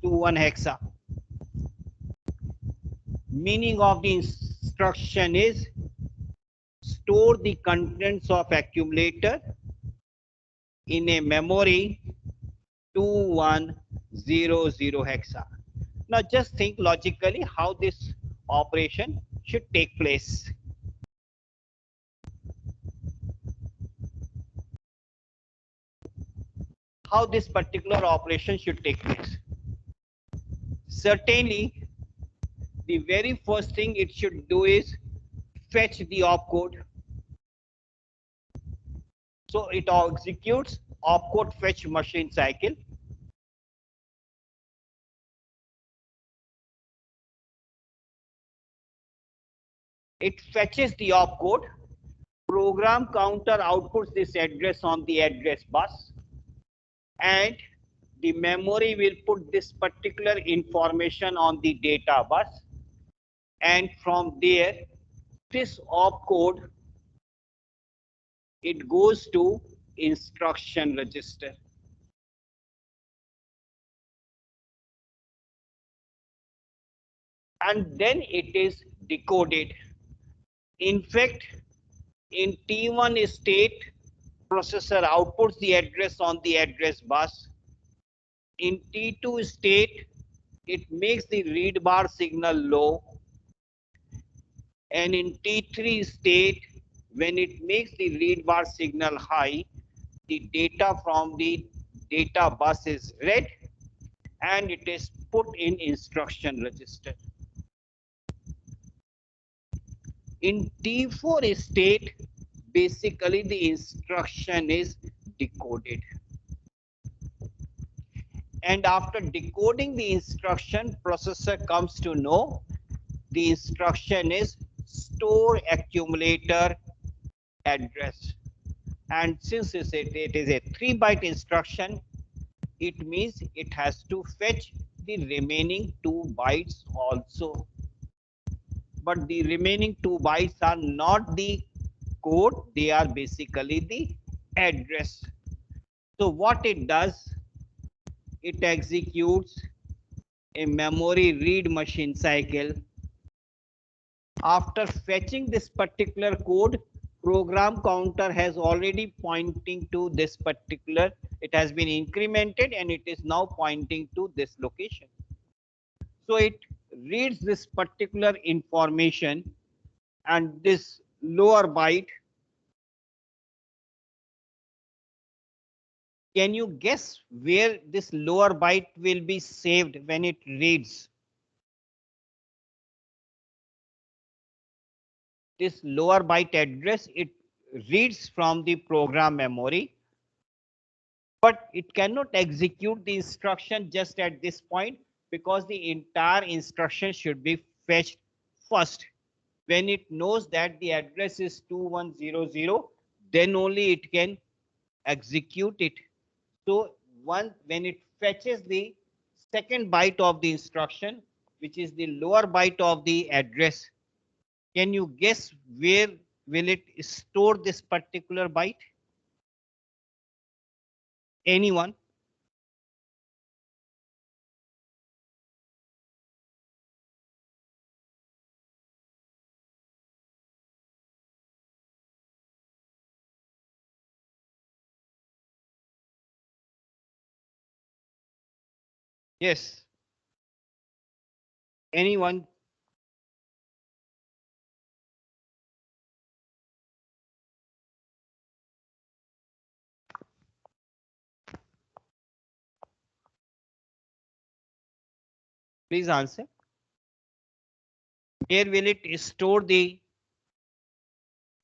21 hexa. Meaning of the instruction is store the contents of accumulator in a memory 2100 hexa. Now just think logically how this operation should take place. How this particular operation should take place. Certainly, the very first thing it should do is fetch the opcode. So it executes opcode fetch machine cycle. It fetches the opcode. Program counter outputs this address on the address bus, and the memory will put this particular information on the data bus, and from there this opcode, it goes to instruction register. And then it is decoded. In fact, in T1 state, processor outputs the address on the address bus. In T2 state, it makes the read bar signal low. And in T3 state, when it makes the read bar signal high, the data from the data bus is read and it is put in instruction register. In T4 state, basically the instruction is decoded. And after decoding the instruction, processor comes to know the instruction is store accumulator address. And since it is a 3-byte instruction, it means it has to fetch the remaining 2 bytes also. But the remaining 2 bytes are not the code, they are basically the address. So what it does, it executes a memory read machine cycle. After fetching this particular code, program counter has already pointing to this particular, it has been incremented and it is now pointing to this location. So it reads this particular information, and this lower byte, can you guess where this lower byte will be saved when it reads? This lower byte address, it reads from the program memory, but it cannot execute the instruction just at this point because the entire instruction should be fetched first. When it knows that the address is 2100, then only it can execute it. So when it fetches the second byte of the instruction, which is the lower byte of the address, can you guess where will it store this particular byte? Anyone? Yes. Anyone? Please answer. Where will it store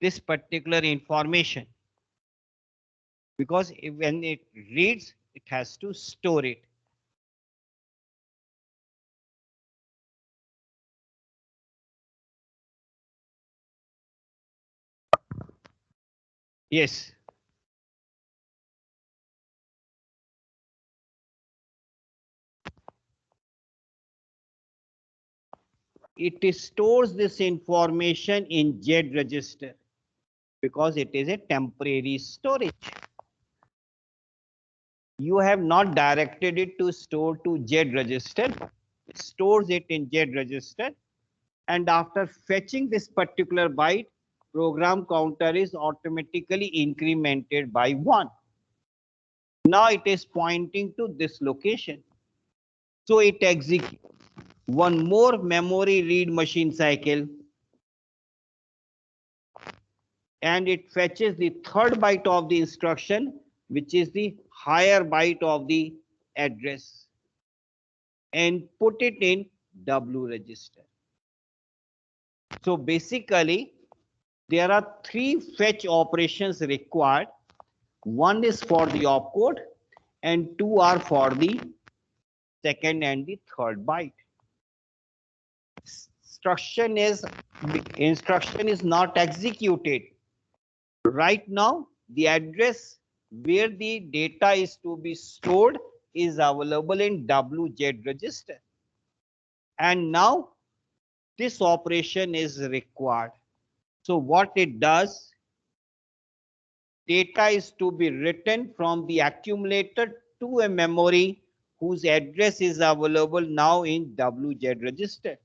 this particular information? because when it reads, it has to store it. Yes. It stores this information in Z register because it is a temporary storage. You have not directed it to store to Z register, it stores it in Z register, and after fetching this particular byte, program counter is automatically incremented by 1. Now it is pointing to this location. So it executes one more memory read machine cycle, and it fetches the third byte of the instruction, which is the higher byte of the address, and put it in W register. So basically, there are 3 fetch operations required. One is for the opcode and 2 are for the second and the third byte. Instruction is not executed. Right now, the address where the data is to be stored is available in WZ register. And now this operation is required. So what it does, data is to be written from the accumulator to a memory whose address is available now in WZ register.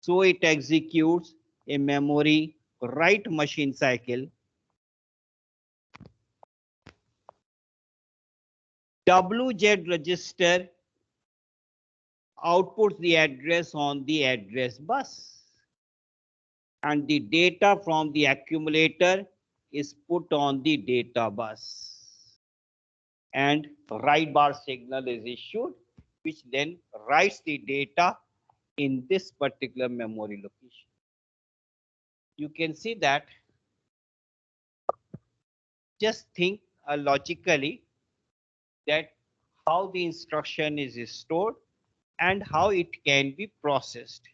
So it executes a memory write machine cycle. WZ register outputs the address on the address bus, and the data from the accumulator is put on the data bus, and write bar signal is issued, which then writes the data in this particular memory location. You can see that. Just think logically that how the instruction is stored and how it can be processed.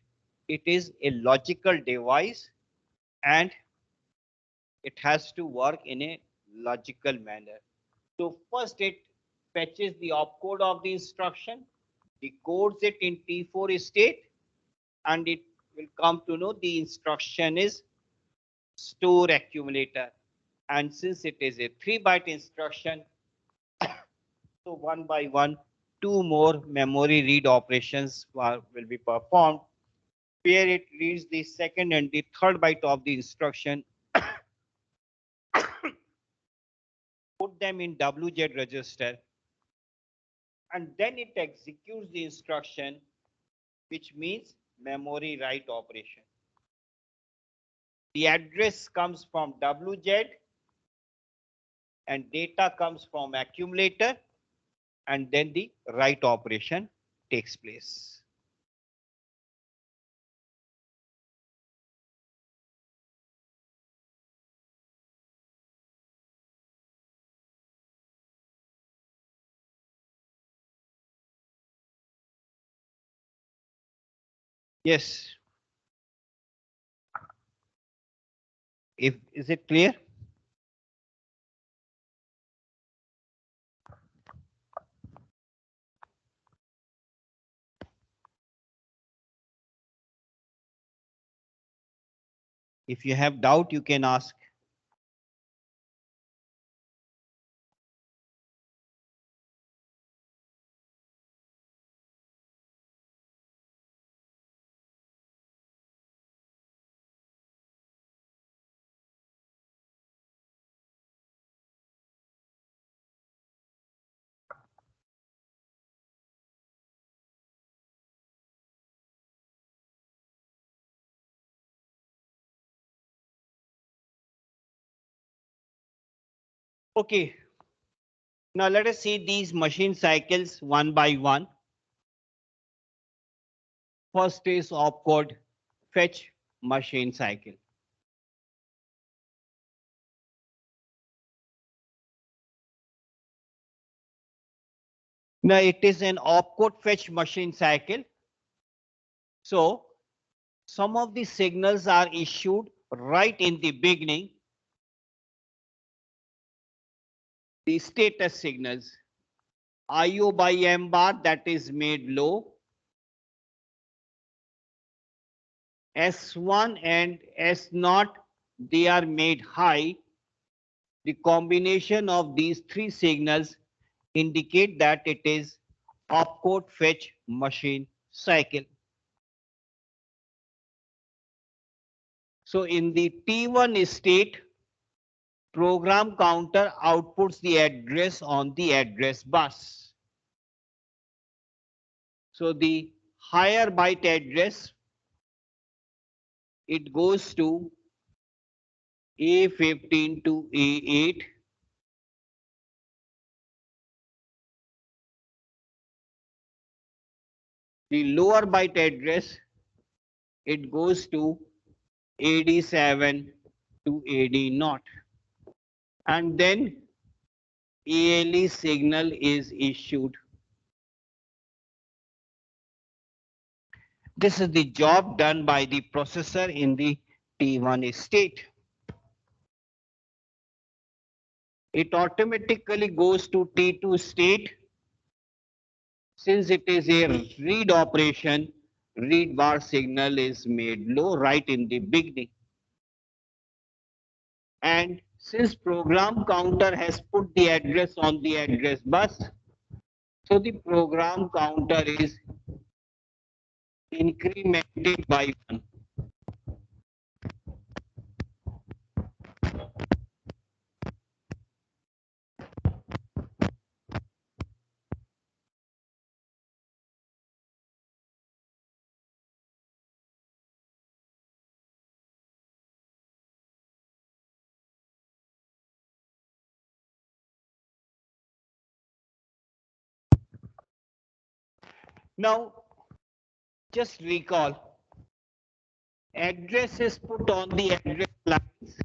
It is a logical device and it has to work in a logical manner. So first it fetches the opcode of the instruction, decodes it in T4 state, and it will come to know the instruction is store accumulator. And since it is a 3-byte instruction, so one by one, 2 more memory read operations will be performed, where it reads the second and the third byte of the instruction, put them in WZ register, and then it executes the instruction, which means memory write operation. The address comes from WZ and data comes from accumulator, and then the write operation takes place. Yes. Is it clear? If you have doubt, you can ask. Okay. Now let us see these machine cycles one by one. First is opcode fetch machine cycle. Now it is an opcode fetch machine cycle. So some of the signals are issued right in the beginning. The status signals, IO by M bar, that is made low. S1 and S0, they are made high. The combination of these three signals indicate that it is opcode fetch machine cycle. So in the T1 state, program counter outputs the address on the address bus. So the higher byte address, it goes to A15 to A8. The lower byte address, it goes to AD7 to AD0. And then ALE signal is issued. This is the job done by the processor in the T1 state. It automatically goes to T2 state. Since it is a read operation, read bar signal is made low right in the beginning. And since program counter has put the address on the address bus, so the program counter is incremented by 1. Now, just recall, address is put on the address lines.